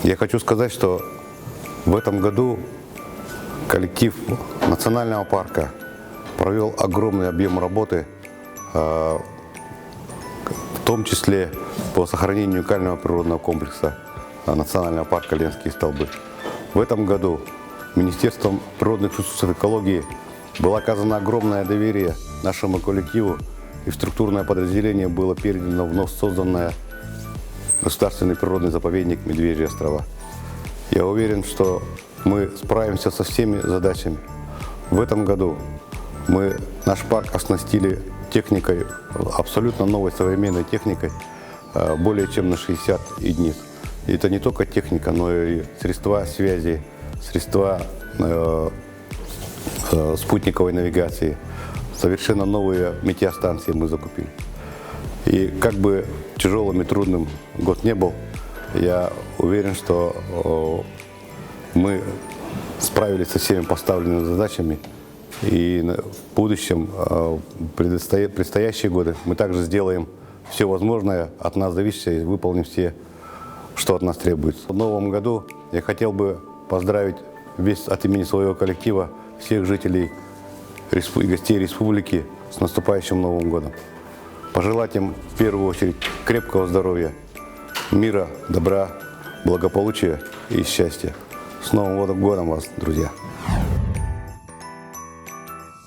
Я хочу сказать, что в этом году коллектив национального парка провел огромный объем работы, в том числе по сохранению уникального природного комплекса национального парка Ленские столбы. В этом году Министерством природных ресурсов и экологии было оказано огромное доверие нашему коллективу, и в структурное подразделение было передано вновь созданное государственный природный заповедник Медвежьи острова. Я уверен, что мы справимся со всеми задачами. В этом году наш парк оснастили техникой, абсолютно новой современной техникой, более чем на 60 единиц. И это не только техника, но и средства связи, средства спутниковой навигации. Совершенно новые метеостанции мы закупили. И как бы тяжелым и трудным год не был, я уверен, что мы справились со всеми поставленными задачами. И в будущем, предстоящие годы, мы также сделаем все возможное от нас зависящее и выполним все, что от нас требуется. В новом году я хотел бы поздравить от имени своего коллектива всех жителей и гостей республики с наступающим Новым годом. Пожелать им в первую очередь крепкого здоровья, мира, добра, благополучия и счастья. С Новым годом вас, друзья!